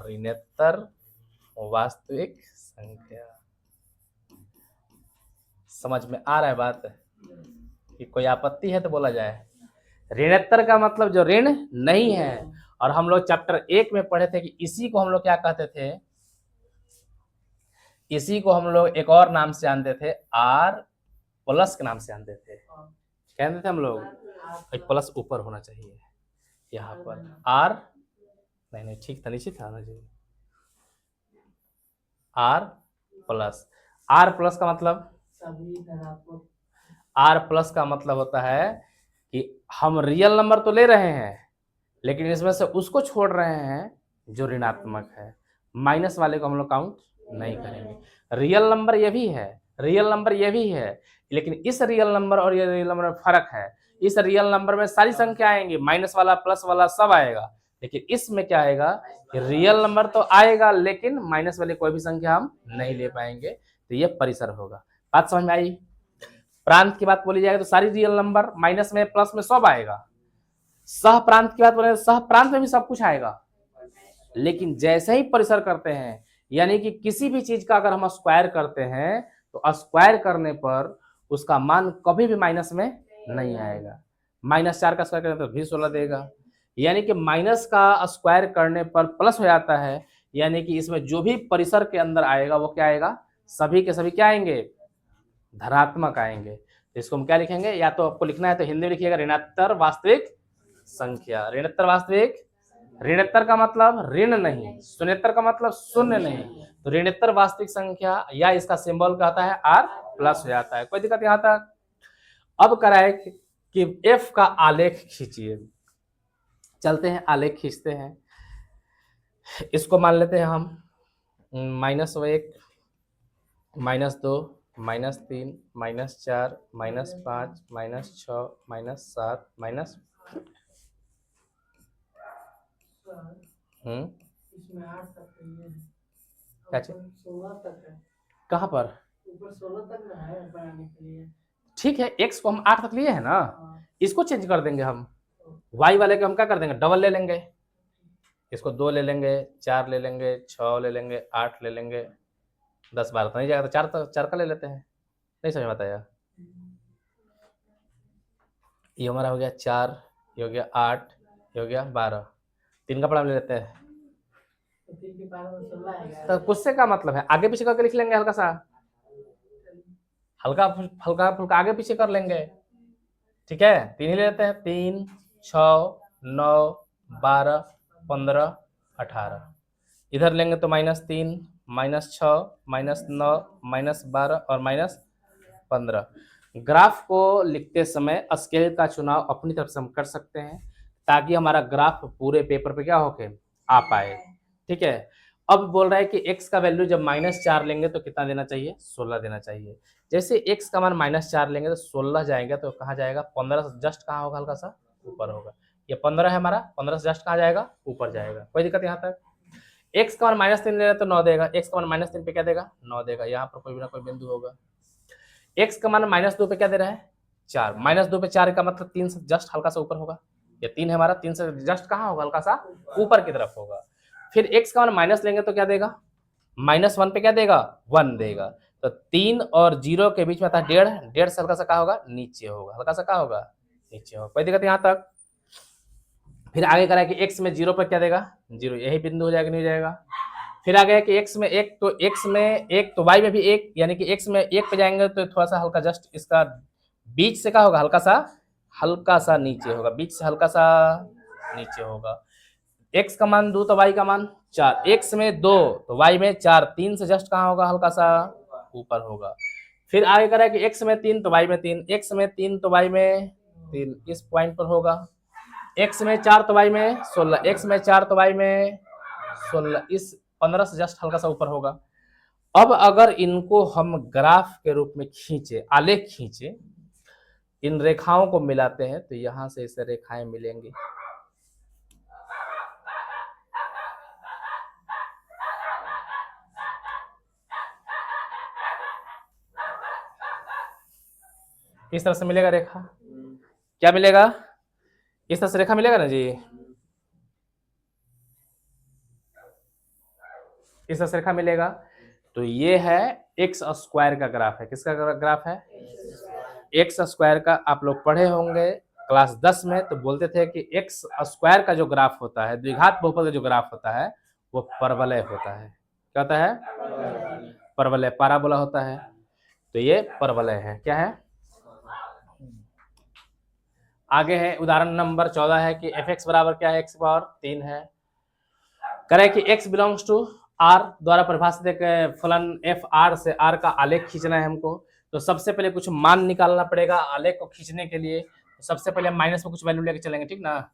ऋणेतर वास्तविक संख्या। समझ में आ रहा है बात, कि कोई आपत्ति है तो बोला जाए। ऋणोत्तर का मतलब जो ऋण नहीं है। और हम लोग चैप्टर 1 में पढ़े थे कि इसी को हम लोग क्या कहते थे, इसी को हम लोग एक और नाम से जानते थे, आर प्लस के नाम से जानते थे। कहते थे हम लोग एक प्लस ऊपर होना चाहिए यहाँ पर, आर नहीं ठीक था, नीचे था ना जी, आर प्लस। आर प्लस का मतलब, आर प्लस का मतलब होता है कि हम रियल नंबर तो ले रहे हैं लेकिन इसमें से उसको छोड़ रहे हैं जो ऋणात्मक है, माइनस वाले को हम लोग काउंट नहीं करेंगे। रियल नंबर ये भी है, रियल नंबर ये भी है, लेकिन इस रियल नंबर और ये रियल नंबर में फर्क है। इस रियल नंबर में सारी संख्या आएंगी, माइनस वाला प्लस वाला सब आएगा, लेकिन इसमें क्या आएगा कि रियल नंबर तो आएगा लेकिन माइनस वाली कोई भी संख्या हम नहीं ले पाएंगे, तो ये परिसर होगा। बात समझ में आई? प्रांत की बात बोली जाएगी तो सारी रियल नंबर माइनस में प्लस में सब आएगा। सह प्रांत की बात बोले, सह प्रांत में भी सब कुछ आएगा, लेकिन जैसे ही परिसर करते हैं, यानी कि किसी भी चीज का अगर हम स्क्वायर करते हैं तो स्क्वायर करने पर उसका मान कभी भी माइनस में नहीं आएगा। -4 का स्क्वायर करें तो भी 16 देगा, यानी कि माइनस का स्क्वायर करने पर प्लस हो जाता है, यानी कि इसमें जो भी परिसर के अंदर आएगा वो क्या आएगा, सभी के सभी क्या आएंगे, धनात्मक आएंगे। तो इसको हम क्या लिखेंगे, या तो आपको लिखना है तो हिंदी में लिखिएगा ऋणात्तर वास्तविक संख्या। ऋणात्तर वास्तविक, ऋणात्तर का मतलब ऋण नहीं, शून्यत्तर का मतलब शून्य नहीं, तो ऋणात्तर वास्तविक संख्या या इसका सिंबल कहता है आर प्लस हो जाता है। कोई दिक्कत यहाँ तक? अब कराए कि एफ का आलेख खींचिए। चलते हैं आलेख खींचते हैं। इसको मान लेते हैं हम -1, -2, -3, -4, -5, -6, -7, इसमें 8 तक है, क्या चीज? 16 तक है। कहाँ पर? ऊपर 16 तक में है बनाने के लिए। ठीक है, x को हम 8 तक लिए है ना, इसको चेंज कर देंगे हम, y वाले को हम क्या कर देंगे, डबल ले लेंगे, इसको 2 ले लेंगे, 4 ले लेंगे, 6 ले लेंगे, 8 ले लेंगे, 10 12 तो नहीं जाएगा, तो 4 का ले लेते हैं। नहीं समझ में आता यार? ये हमारा हो गया 4, ये हो गया 8, ये हो गया 12, 3 का पड़ा ले लेते हैं। तो कुछ से का मतलब है आगे पीछे करके लिख लेंगे, हल्का सा हल्का हल्का फुल्का आगे पीछे कर लेंगे। ठीक है, 3 ही ले लेते हैं, 3, 6, 9, 12, 15, 18। इधर लेंगे तो -3, -6, -9, -12 और -15। ग्राफ को लिखते समय स्केल का चुनाव अपनी तरफ से हम कर सकते हैं ताकि हमारा ग्राफ पूरे पेपर पे क्या होके आ पाए। ठीक है, अब बोल रहा है कि x का वैल्यू जब -4 लेंगे तो कितना देना चाहिए, 16 देना चाहिए। जैसे x का मान -4 लेंगे तो 16 जाएगा तो कहाँ जाएगा, 15 से जस्ट कहाँ होगा, हल्का सा ऊपर होगा। ये 15 है हमारा, 15 से जस्ट कहाँ जाएगा, ऊपर जाएगा। कोई दिक्कत यहाँ तक? x का मान -3 ले रहा है तो 9 देगा, x का मान -3 पे क्या देगा, 9 देगा। यहाँ पर कोई ना कोई बिंदु होगा। x का मान -2 पे क्या दे रहा है, 4, -2 पे 4 का मतलब 3 से जस्ट हल्का सा ऊपर होगा। ये 3 है हमारा, 3 से जस्ट कहाँ होगा, हल्का सा ऊपर की तरफ होगा। फिर x का मान माइनस लेंगे तो क्या देगा, -1 पे क्या देगा, 1 देगा। तो 3 और 0 के बीच में था 1.5, 1.5 से हल्का सा कहाँ होगा, नीचे होगा, हल्का सा कहाँ होगा, नीचे होगा। कोई दिक्कत यहाँ तक? फिर आगे करा कि x में 0 पर क्या देगा, 0, यही बिंदु हो जाएगा, नहीं हो जाएगा। फिर आ गया कि x में 1, तो x में 1 तो y में भी 1, यानी कि x में 1 पे जाएंगे तो थोड़ा सा हल्का जस्ट इसका बीच से क्या होगा, हल्का सा नीचे होगा, बीच से हल्का सा नीचे होगा। x का मान 2 तो y का मान 4, x में 2 तो y में 4, 3 से जस्ट कहाँ होगा, हल्का सा ऊपर होगा। फिर आगे करा कि x में 3 तो y में 3, x में 3 तो y में 3, इस पॉइंट पर होगा। x में 4 तो y में 16, x में 4 तो y में 16, इस 15 से जस्ट हल्का सा ऊपर होगा। अब अगर इनको हम ग्राफ के रूप में खींचे, आलेख खींचे, इन रेखाओं को मिलाते हैं तो यहां से इसे रेखाएं मिलेंगी। इस तरह से मिलेगा रेखा, क्या मिलेगा, इस तरह से रेखा मिलेगा ना जी, इस तरह से रेखा मिलेगा। तो ये है एक्स स्क्वायर का ग्राफ है, किसका ग्राफ है, एक्स स्क्वायर का। आप लोग पढ़े होंगे क्लास 10 में तो बोलते थे कि एक्स स्क्वायर का जो ग्राफ होता है, द्विघात बहुपद का जो ग्राफ होता है वो परवलय होता है। क्या होता है? परवलय, पैराबोला होता है। तो ये परवलय है। क्या है? आगे है उदाहरण नंबर 14 है कि एफ एक्स बराबर क्या है? एक्स पावर 3 है। करें कि x बिलोंग्स टू r द्वारा परिभाषित एक फलन एफ आर से r का आलेख खींचना है हमको। तो सबसे पहले कुछ मान निकालना पड़ेगा आलेख को खींचने के लिए। तो सबसे पहले माइनस में कुछ वैल्यू लेके चलेंगे, ठीक ना।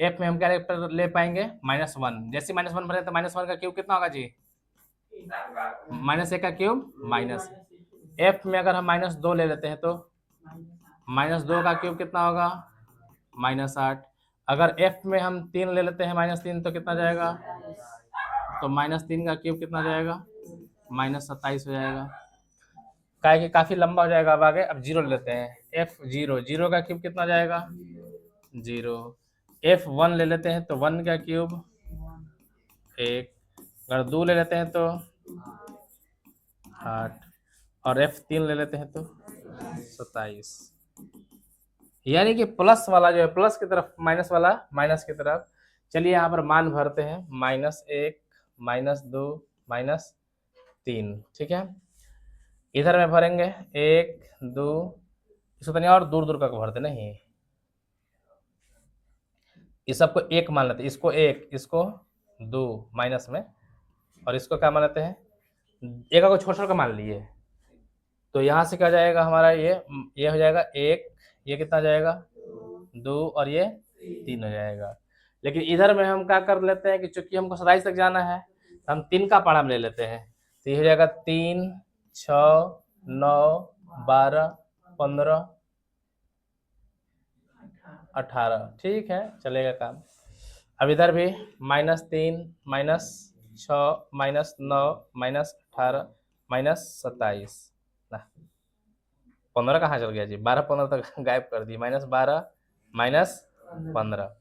एफ में हम क्या ले पाएंगे? -1। जैसे -1 भरे तो -1 का क्यूब कितना होगा जी? -1 का क्यूब माइनस। एफ में अगर हम -2 ले लेते हैं तो -2 का क्यूब कितना होगा? -8। अगर एफ में हम 3 ले लेते हैं -3 तो कितना जाएगा? तो -3 का क्यूब कितना जाएगा? -27 हो जाएगा। क्या कि काफी लंबा हो जाएगा। अब आगे अब जीरो ले लेते हैं। एफ जीरो का क्यूब कितना जाएगा? 0। एफ 1 ले लेते हैं तो 1 का क्यूब 1। अगर 2 ले लेते हैं तो 8 और एफ 3 ले लेते हैं तो 27। यानी कि प्लस वाला जो है प्लस की तरफ, माइनस वाला माइनस की तरफ। चलिए यहाँ पर मान भरते हैं -1 -2 -3, ठीक है। इधर में भरेंगे 1 2, इसको तनिक और दूर दूर करके भरते नहीं, इस सबको 1 मान लेते हैं। इसको 1, इसको 2 माइनस में, और इसको क्या मान लेते हैं? 1 को छोड़ छोड़ कर मान लिए। तो यहाँ से क्या जाएगा हमारा? ये हो जाएगा 1, ये कितना जाएगा? 2 और ये 3 हो जाएगा। लेकिन इधर में हम क्या कर लेते हैं कि चूंकि हमको 27 तक जाना है तो हम 3 का पारा में ले लेते हैं। तो ये हो जाएगा 3 6 9 12 15 18, ठीक है, चलेगा काम। अब इधर भी -3 -6 -9 -18 -27 ना, 15 कहाँ चल गया जी? 12 15 तक गायब कर दी। -12 -15।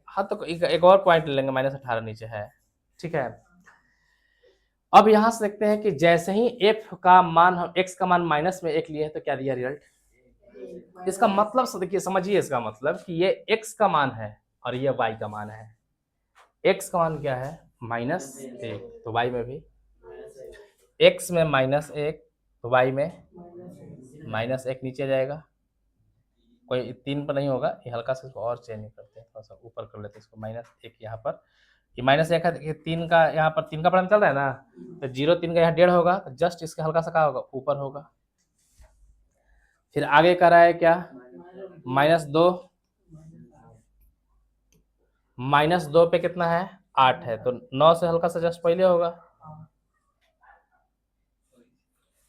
हाँ तो एक और पॉइंट ले लेंगे, -18 नीचे है, ठीक है। अब यहां से देखते हैं कि जैसे ही f का मान हम x का मान -1 लिए तो क्या दिया रिजल्ट? इसका मतलब देखिए, समझिए इसका मतलब कि ये x का मान है और ये y का मान है। x का मान क्या है? -1, तो y में भी x में -1 तो y में -1 नीचे जाएगा। कोई 3 पर नहीं होगा, ये हल्का सा इसको और चेंज करते हैं, थोड़ा सा ऊपर कर लेते हैं इसको। -1 यहाँ पर, ये -1 है, ये 3 का यहाँ पर 3 का पढ़ाई चल रहा है ना, तो 0 3 का यहाँ 1.5 होगा, तो जस्ट इसका हल्का सा क्या होगा? ऊपर होगा। फिर आगे कर रहा है क्या? -2, -2 पे कितना है? 8 है, तो 9 से हल्का सा जस्ट पहले होगा,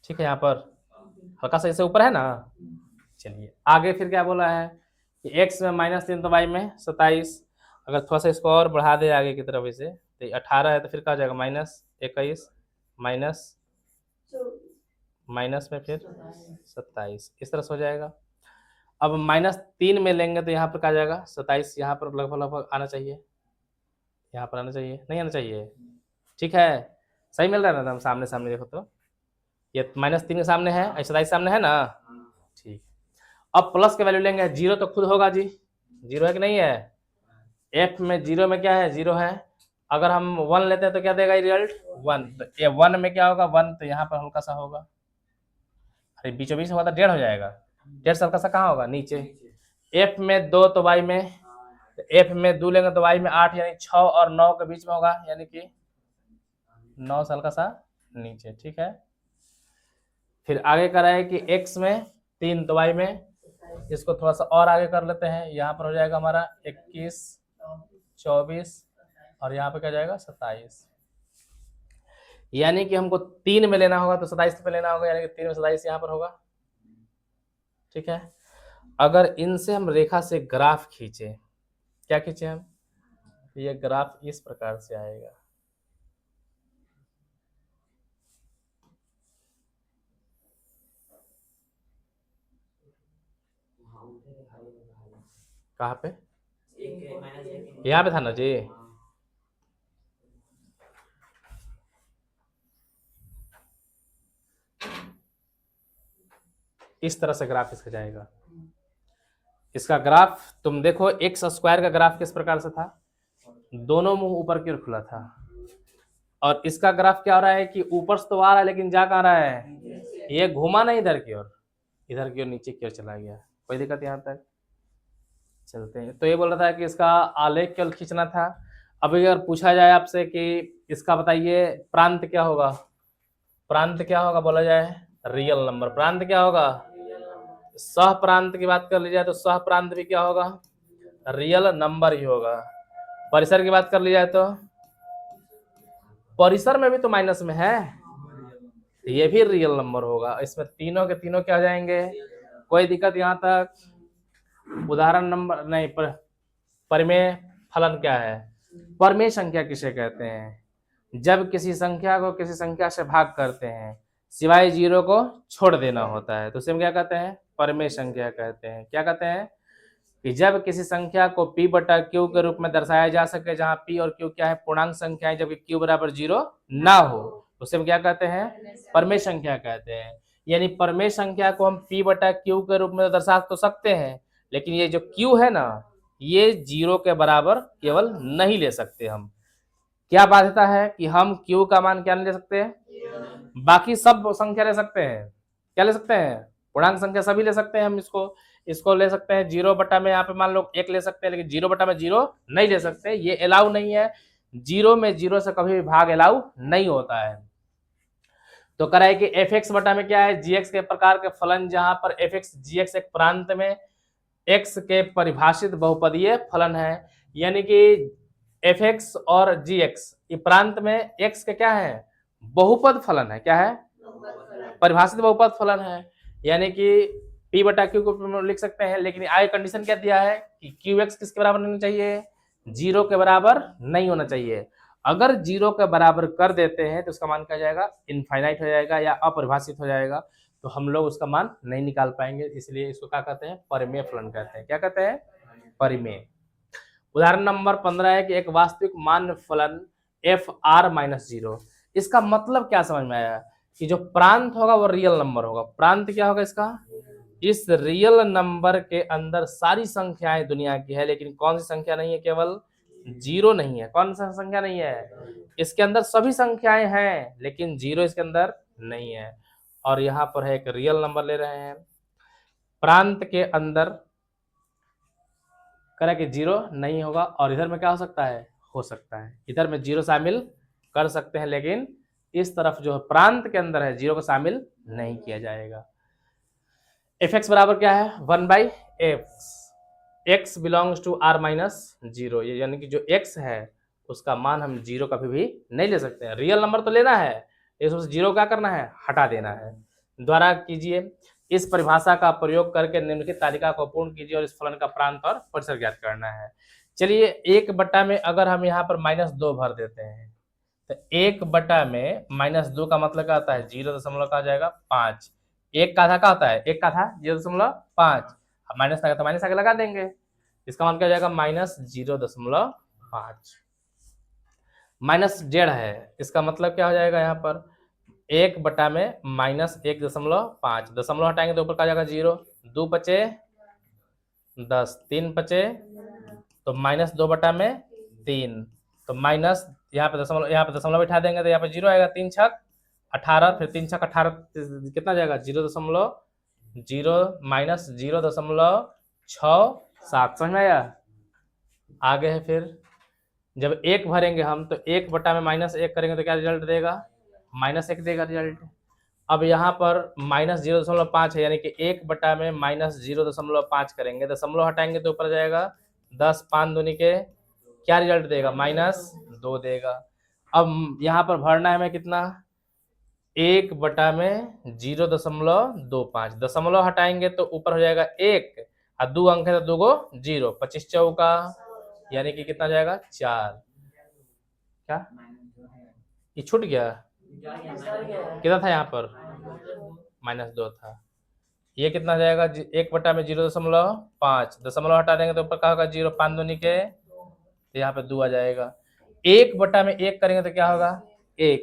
ठीक है। यहाँ पर हल्का सा इससे ऊपर है ना। चलिए आगे फिर क्या बोला है कि x में -3 तो y में 27। अगर थोड़ा सा इसको और बढ़ा दे आगे की तरफ इसे, तो 18 है, तो फिर क्या हो जाएगा? -21 माइनस में फिर 27, इस तरह से हो जाएगा। अब -3 में लेंगे तो यहाँ पर क्या जाएगा? 27 यहाँ पर लगभग लगभग आना चाहिए, यहाँ पर आना चाहिए, नहीं आना चाहिए, ठीक है। सही मिल रहा है ना? हम सामने सामने देखो तो ये -3 के सामने है, 27 सामने है ना, ठीक। अब प्लस के वैल्यू लेंगे, 0 तो खुद होगा जी, 0 है कि नहीं है? एफ में 0 में क्या है? 0 है। अगर हम 1 लेते हैं तो क्या देगा रिजल्ट? 1। तो ये 1 में क्या होगा? 1, तो यहाँ पर हल्का सा होगा, अरे बीचों बीच होगा तो 1.5 हो जाएगा, 1.5 से हल्का सा कहाँ होगा? नीचे। एफ में 2 तो वाई में, एफ में 2 लेंगे तो वाई में 8, यानी 6 और 9 के बीच में होगा, यानी कि 9 से हल्का सा नीचे, ठीक है। फिर आगे करा है कि x में 3 तो y में, इसको थोड़ा सा और आगे कर लेते हैं। यहाँ पर हो जाएगा हमारा 21 24 और यहाँ पे क्या जाएगा? 27। यानी कि हमको 3 में लेना होगा तो 27 पे लेना होगा, यानी कि 3 में 27 यहाँ पर होगा, ठीक है। अगर इनसे हम रेखा से ग्राफ खींचे, क्या खींचे हम? ये ग्राफ इस प्रकार से आएगा, कहाँ पे? यहाँ पे था ना जी। इस तरह से ग्राफ इसका जाएगा, इसका ग्राफ तुम देखो, एक्स स्क्वायर का ग्राफ किस प्रकार से था, दोनों मुंह ऊपर की ओर खुला था, और इसका ग्राफ क्या हो रहा है कि ऊपर से तो आ रहा है लेकिन जा कहाँ रहा है, ये घुमा नहीं इधर की ओर, इधर की ओर नीचे की ओर चला गया। कोई दिक्कत यहाँ तक? चलते हैं। तो ये बोल रहा था कि इसका आलेख केवल खींचना था। अब अगर पूछा जाए आपसे कि इसका बताइए प्रांत क्या होगा, प्रांत क्या होगा बोला जाए, रियल नंबर। प्रांत क्या होगा, सह प्रांत की बात कर ली जाए तो सह प्रांत भी क्या होगा, रियल नंबर ही होगा। परिसर की बात कर ली जाए तो परिसर में भी तो माइनस में है, ये भी रियल नंबर होगा। इसमें तीनों के तीनों क्या हो जाएंगे, कोई दिक्कत यहाँ तक? उदाहरण नंबर नहीं, परिमेय फलन क्या है, परिमेय संख्या किसे कहते हैं, जब किसी संख्या को किसी संख्या से भाग करते हैं सिवाय जीरो को छोड़ देना होता है तो उसे हम क्या कहते हैं, परिमेय संख्या कहते हैं। क्या कहते हैं कि जब किसी संख्या को p बटा q के रूप में दर्शाया जा सके जहां p और q क्या है, पूर्णांक संख्याएं, जबकि q बराबर जीरो ना हो तो उसे हम क्या कहते हैं, परिमेय संख्या कहते हैं। यानी परिमेय संख्या को हम p बटा q के रूप में दर्शा तो सकते हैं, लेकिन ये जो q है ना, ये जीरो के बराबर केवल नहीं ले सकते हम। क्या बाध्यता है कि हम q का मान क्या नहीं ले सकते, बाकी सब संख्या ले सकते हैं। क्या ले सकते हैं, पूर्णांक संख्या सभी ले सकते हैं हम। इसको ले सकते हैं जीरो बटा में, यहाँ पे मान लो एक ले सकते हैं, लेकिन जीरो बटा में जीरो नहीं ले सकते, ये अलाउ नहीं है। जीरो में जीरो से कभी भी भाग अलाउ नहीं होता है। तो कह रहा है कि एफ एक्स बटा में क्या है, जी एक्स के प्रकार के फलन, जहां पर एफ एक्स जी एक्स एक प्रांत में एक्स के परिभाषित बहुपदीय फलन है। यानी कि एफ एक्स और जी एक्स ये प्रांत में एक्स के क्या है, बहुपद फलन है। क्या है, परिभाषित बहुपद फलन है। यानी कि p बटा क्यू को लिख सकते हैं, लेकिन आगे कंडीशन क्या दिया है कि क्यू एक्स किसके बराबर नहीं होना चाहिए, जीरो के बराबर नहीं होना चाहिए। अगर जीरो के बराबर कर देते हैं तो उसका मान क्या जाएगा, इनफाइनाइट हो जाएगा या अपरिभाषित हो जाएगा, तो हम लोग उसका मान नहीं निकाल पाएंगे। इसलिए इसको क्या कहते हैं, परिमेय फलन कहते हैं। क्या कहते हैं, परिमेय। उदाहरण नंबर 15 है कि एक वास्तविक मान फलन एफ आर माइनस जीरो। इसका मतलब क्या समझ में आया कि जो प्रांत होगा वो रियल नंबर होगा। प्रांत क्या होगा इसका, इस रियल नंबर के अंदर सारी संख्याएं दुनिया की है, लेकिन कौन सी संख्या नहीं है, केवल जीरो नहीं है। कौन सा संख्या नहीं है, इसके अंदर सभी संख्याएं हैं लेकिन जीरो इसके अंदर नहीं है। और यहाँ पर है एक रियल नंबर ले रहे हैं, प्रांत के अंदर करें कि जीरो नहीं होगा, और इधर में क्या हो सकता है, हो सकता है इधर में जीरो शामिल कर सकते हैं, लेकिन इस तरफ जो प्रांत के अंदर है जीरो को शामिल नहीं किया जाएगा। एफ एक्स बराबर क्या है, one by x, x belongs to R minus zero. ये यानी कि जो एक्स है उसका मान हम जीरो कभी भी नहीं ले सकते हैं। रियल नंबर तो लेना है, इसमें जीरो क्या करना है, हटा देना है। द्वारा कीजिए, इस परिभाषा का प्रयोग करके निम्नलिखित तालिका को पूर्ण कीजिए और इस फलन का प्रांत और परिसर ज्ञात करना है। चलिए, एक बटा में अगर हम यहाँ पर माइनस दो भर देते हैं तो एक बटा में माइनस दो का मतलब क्या होता है, 0.5 का जाएगा 5। एक का था क्या होता है, एक का था 0.5, माइनस लगा तो माइनस आगे लगा देंगे, इसका मान क्या जाएगा माइनस 0.5। माइनस 1.5 है, इसका मतलब क्या हो जाएगा, यहाँ पर एक बटा में माइनस 1.5, दशमलव हटाएंगे तो ऊपर का जाएगा 0, 2 पचे 10, 3 पचे तो माइनस 2 बटा में 3, तो माइनस यहाँ पे दशमलव बैठा देंगे तो यहाँ पे 0 आएगा, 3 छक 18, फिर 3 छक 18 कितना जाएगा 0.0 माइनस 0.67। समझ में आया? आगे है फिर जब एक भरेंगे हम तो एक बटा में माइनस 1 करेंगे तो क्या रिजल्ट देगा, माइनस 1 देगा रिजल्ट। अब यहाँ पर माइनस 0.5 है, यानी कि एक बटा में माइनस 0.5 करेंगे, दशमलव हटाएंगे तो ऊपर जाएगा 10, 5 दूनी के क्या रिजल्ट देगा, माइनस 2 देगा। अब यहाँ पर भरना है हमें कितना, एक बटा में 0.25, दशमलव हटाएंगे तो ऊपर हो जाएगा 1 और 2 अंक है तो 2 गो 0, 25 चौका यानी कि कितना जाएगा 4। क्या ये छूट गया, कितना था यहाँ पर -2 था, ये कितना जाएगा, एक बटा में 0.5, दशमलव हटा देंगे तो ऊपर का होगा 0, 5 दूनी के तो यहाँ पे 2 आ जाएगा। एक बटा में 1 करेंगे तो क्या होगा 1,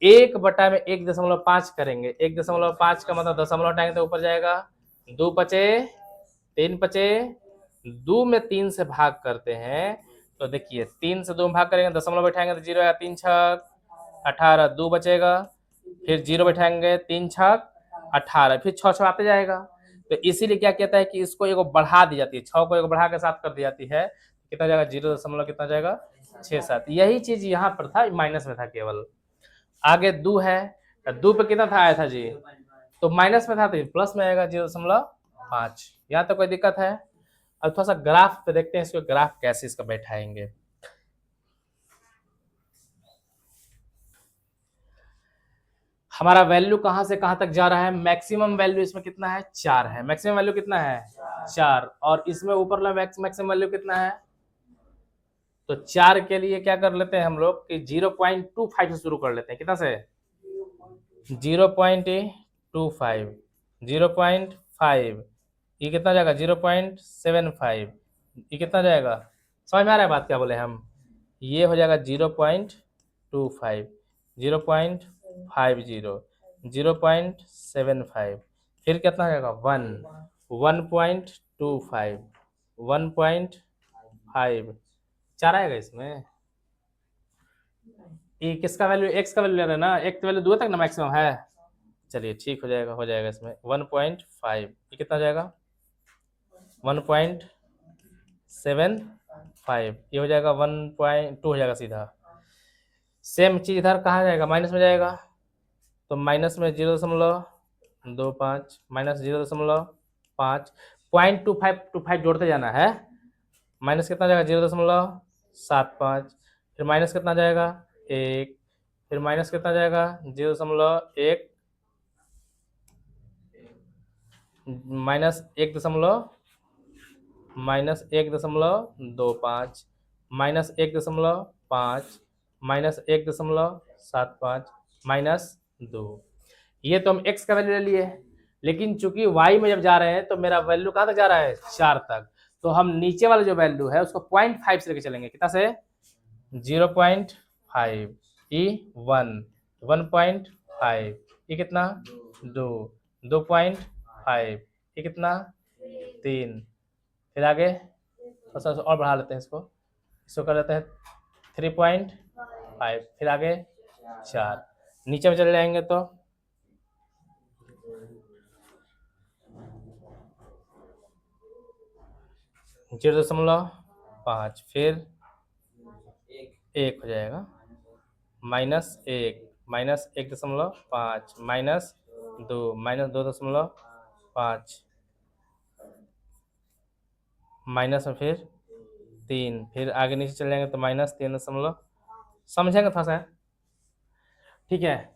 एक बटा में 1.5 करेंगे, 1.5 का मतलब दशमलव हटाएंगे तो ऊपर जाएगा 2 पचे 3 पचे 2 में 3 से भाग करते हैं तो देखिए 3 से 2 में भाग करेंगे, दशमलव बैठाएंगे तो 0 या 3 छक 18, 2 बचेगा, फिर 0 बैठाएंगे 3 छक 18, फिर 6 6 आते जाएगा। तो इसीलिए क्या कहता है कि इसको एगो बढ़ा दी जाती है, 6 को एगो बढ़ा के 7 कर दी जाती है, कितना जाएगा 0 दशमलव कितना जाएगा 6 7। यही चीज यहाँ पर था, माइनस में था केवल। आगे 2 है, 2 पे कितना था आया था जी, तो माइनस में था तो प्लस में आएगा 0.5। यहाँ तो कोई दिक्कत है। अब थोड़ा सा ग्राफ पे देखते हैं, इसको ग्राफ कैसे इसका बैठाएंगे। हमारा वैल्यू कहां से कहां तक जा रहा है, मैक्सिमम वैल्यू इसमें कितना है 4 है, मैक्सिमम वैल्यू कितना है 4, और इसमें ऊपर मैक्सिमम वैल्यू कितना है, तो 4 के लिए क्या कर लेते हैं हम लोग कि 0.25 से शुरू कर लेते हैं, कितना से 0.25, 0.5, ये कितना जाएगा 0.75, ये कितना जाएगा, समझ में आ रहा है बात क्या बोले हम, ये हो जाएगा 0.25, 0.50, 0.75, फिर कितना हो जाएगा 1, 1.25, 1.5, 4 आएगा इसमें। ये किसका वैल्यू, एक्स का वैल्यू ले रहे हैं ना, एक वैल्यू 2 तक ना मैक्सिमम है, चलिए ठीक हो जाएगा इसमें 1.5, ये कितना जाएगा 1.75, ये हो जाएगा 1.2 हो जाएगा सीधा। सेम चीज इधर कहाँ जाएगा, माइनस में जाएगा, तो माइनस में 0.25 माइनस 0.5, 0.25 जोड़ते जाना है, माइनस कितना जाएगा 0.75, फिर माइनस कितना जाएगा 1, फिर माइनस कितना जाएगा 0.1, minus 1.25, minus 1.25, minus 1.5, minus 1.75, minus 2। ये तो हम x का वैल्यू ले लिए, लेकिन चूंकि y में जब जा रहे हैं तो मेरा वैल्यू कहाँ तक जा रहा है 4 तक, तो हम नीचे वाला जो वैल्यू है उसको 0.5 से लेके चलेंगे, कितना से 0.5, ई 1, 1.5, ये कितना 2, 2.5, ये कितना 3, फिर आगे थोड़ा सा और बढ़ा लेते हैं इसको कर लेते हैं 3.5, फिर आगे 4, नीचे में चले जाएंगे तो 0.5, फिर 1 हो जाएगा, -1, -1.5, -2, -2.5, माइनस में फिर 3, फिर आगे नीचे चले जाएंगे तो -3, समझेंगे थोड़ा सा, ठीक है।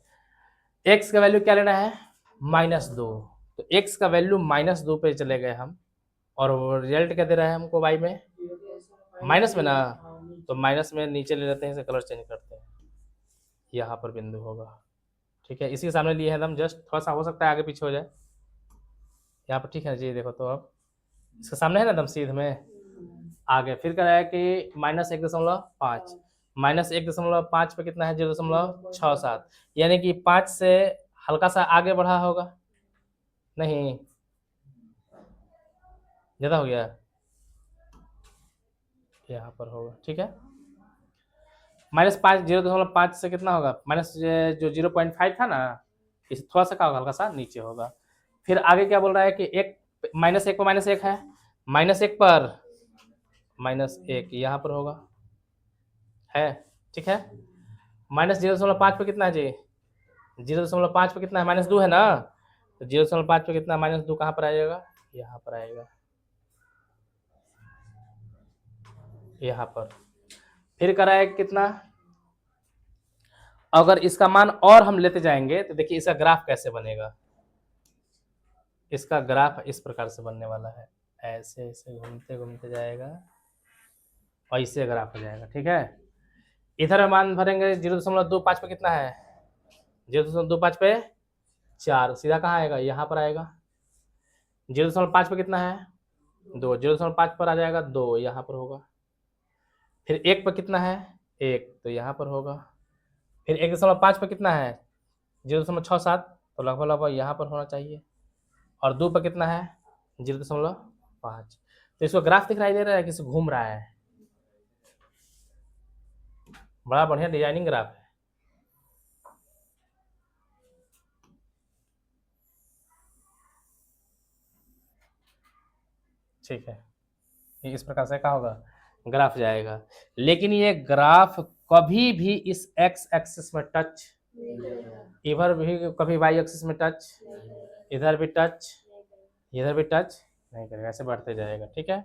x का वैल्यू क्या लेना है -2, तो x का वैल्यू -2 पे चले गए हम, और रिजल्ट क्या दे रहा है हमको y में माइनस में ना, तो माइनस में नीचे ले लेते हैं, इसे कलर चेंज करते हैं, यहाँ पर बिंदु होगा, ठीक है। इसी के सामने लिए है एकदम जस्ट, थोड़ा सा हो सकता है आगे पीछे हो जाए यहाँ पर, ठीक है जी। देखो तो अब इसके सामने है ना एकदम सीध में, आगे फिर कराया कि -1.5, -1.5 पे कितना है 0.67, यानी कि 5 से हल्का सा आगे बढ़ा होगा, नहीं ज़्यादा हो गया, यहाँ पर होगा, ठीक है। -5, 0.5 से कितना होगा माइनस जो 0.5 था ना, इस थोड़ा सा का होगा, हल्का सा नीचे होगा। फिर आगे क्या बोल रहा है कि -1 पर -1 है, -1 पर -1 यहाँ पर होगा, है ठीक है। -0.5 पे कितना है जी, 0.5 पे कितना है -2 है ना, तो 0.5 पे कितना -2 कहाँ पर आएगा, यहाँ पर आएगा, यहाँ पर। फिर कराए कितना, अगर इसका मान और हम लेते जाएंगे तो देखिए इसका ग्राफ कैसे बनेगा, इसका ग्राफ इस प्रकार से बनने वाला है, ऐसे ऐसे घूमते घूमते जाएगा और इससे ग्राफ हो जाएगा, ठीक है। इधर मान भरेंगे 0.25 पे कितना है 0.25 पे 4, सीधा कहाँ आएगा यहाँ पर आएगा, 0.5 पे कितना है 2, 0.5 पर आ जाएगा 2, यहाँ पर होगा। फिर 1 पर कितना है 1, तो यहाँ पर होगा। फिर 1.5 पर कितना है 0.67, तो लगभग लगभग यहाँ पर होना चाहिए। और 2 पर कितना है 0.5, तो इसको ग्राफ दिखाई दे रहा है कि इसको घूम रहा है? बड़ा बढ़िया डिजाइनिंग ग्राफ है। ठीक है, ये इस प्रकार से क्या होगा, ग्राफ जाएगा। लेकिन ये ग्राफ कभी भी इस एक्स एक्सिस में टच, इधर भी कभी वाई एक्सिस में टच, इधर भी टच, इधर भी टच नहीं करेगा, ऐसे बढ़ते जाएगा। ठीक है।